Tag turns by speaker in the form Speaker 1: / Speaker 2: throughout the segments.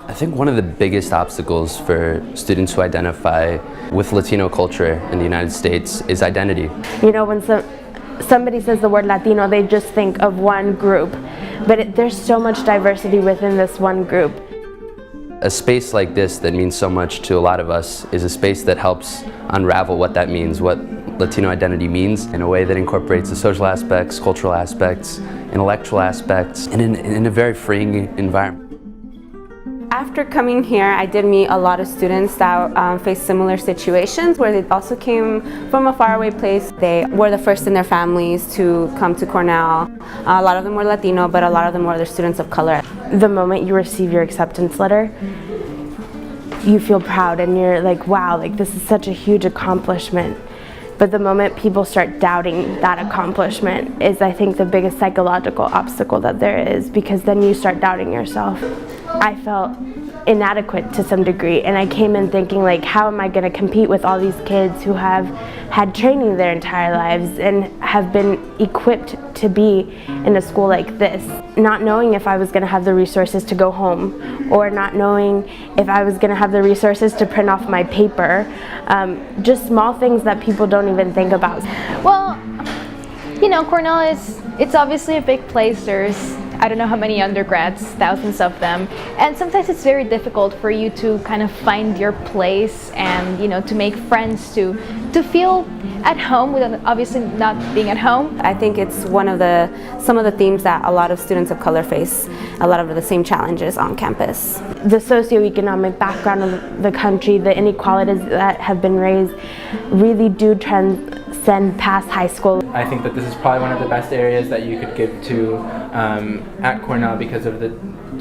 Speaker 1: I think one of the biggest obstacles for students who identify with Latino culture in the United States is identity.
Speaker 2: You know, when somebody says the word Latino, they just think of one group, but there's so much diversity within this one group.
Speaker 1: A space like this that means so much to a lot of us is a space that helps unravel what that means, what Latino identity means, in a way that incorporates the social aspects, cultural aspects, intellectual aspects, and in a very freeing environment.
Speaker 3: After coming here, I did meet a lot of students that faced similar situations where they also came from a faraway place. They were the first in their families to come to Cornell. A lot of them were Latino, but a lot of them were other students of color.
Speaker 2: The moment you receive your acceptance letter, you feel proud and you're like, wow, like this is such a huge accomplishment. But the moment people start doubting that accomplishment is, I think, the biggest psychological obstacle that there is, because then you start doubting yourself. I felt inadequate to some degree, and I came in thinking, like, how am I going to compete with all these kids who have had training their entire lives and have been equipped to be in a school like this, not knowing if I was going to have the resources to go home, or not knowing if I was going to have the resources to print off my paper. Just small things that people don't even think about.
Speaker 4: Well, you know, Cornell it's obviously a big place. There's, I don't know how many undergrads, thousands of them, and sometimes it's very difficult for you to kind of find your place and, you know, to make friends, to feel at home without obviously not being at home.
Speaker 3: I think it's some of the themes that a lot of students of color face, a lot of the same challenges on campus.
Speaker 2: The socioeconomic background of the country, the inequalities that have been raised really do transcend past high school.
Speaker 5: I think that this is probably one of the best areas that you could give to at Cornell because of the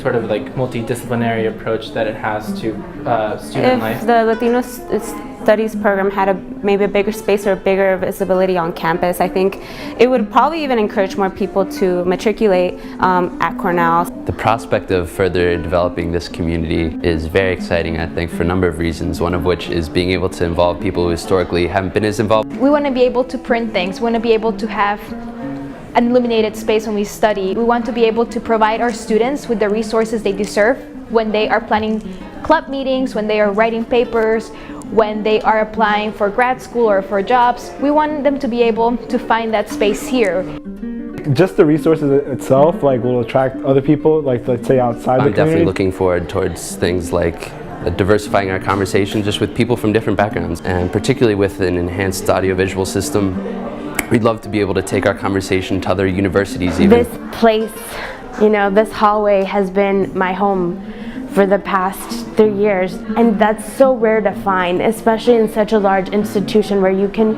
Speaker 5: sort of like multidisciplinary approach that it has to student life.
Speaker 3: If the Latino Studies program had maybe a bigger space or a bigger visibility on campus, I think it would probably even encourage more people to matriculate at Cornell.
Speaker 1: The prospect of further developing this community is very exciting, I think, for a number of reasons, one of which is being able to involve people who historically haven't been as involved.
Speaker 4: We want to be able to print things, we want to be able to have an illuminated space when we study. We want to be able to provide our students with the resources they deserve when they are planning club meetings, when they are writing papers, when they are applying for grad school or for jobs. We want them to be able to find that space here.
Speaker 6: Just the resources itself will attract other people, like let's say outside the community.
Speaker 1: I'm definitely looking forward towards things like diversifying our conversation just with people from different backgrounds, and particularly with an enhanced audiovisual system. We'd love to be able to take our conversation to other universities even.
Speaker 2: This place, you know, this hallway has been my home for the past 3 years, and that's so rare to find, especially in such a large institution where you can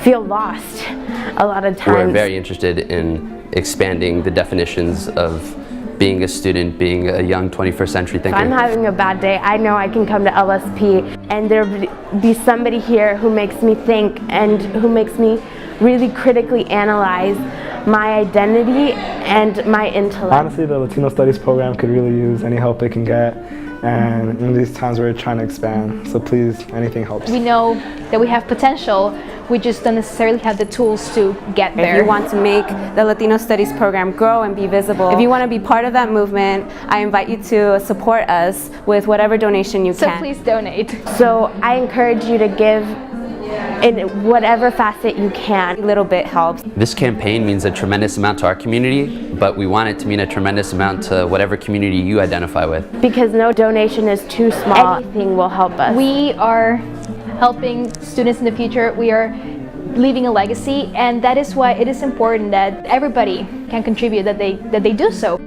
Speaker 2: feel lost a lot of times.
Speaker 1: We're very interested in expanding the definitions of being a student, being a young 21st century thinker.
Speaker 2: If I'm having a bad day, I know I can come to LSP and there'll be somebody here who makes me think and who makes me really critically analyze my identity and my intellect.
Speaker 6: Honestly, the Latino Studies program could really use any help it can get, and in these times we're trying to expand, so please, anything helps.
Speaker 4: We know that we have potential, we just don't necessarily have the tools to get there.
Speaker 3: If you want to make the Latino Studies program grow and be visible, if you want to be part of that movement, I invite you to support us with whatever donation you can.
Speaker 4: So please donate.
Speaker 2: So I encourage you to give in whatever facet you can.
Speaker 3: A little bit helps.
Speaker 1: This campaign means a tremendous amount to our community, but we want it to mean a tremendous amount to whatever community you identify with.
Speaker 2: Because no donation is too small. Anything will help us.
Speaker 4: We are helping students in the future. We are leaving a legacy, and that is why it is important that everybody can contribute, that they do so.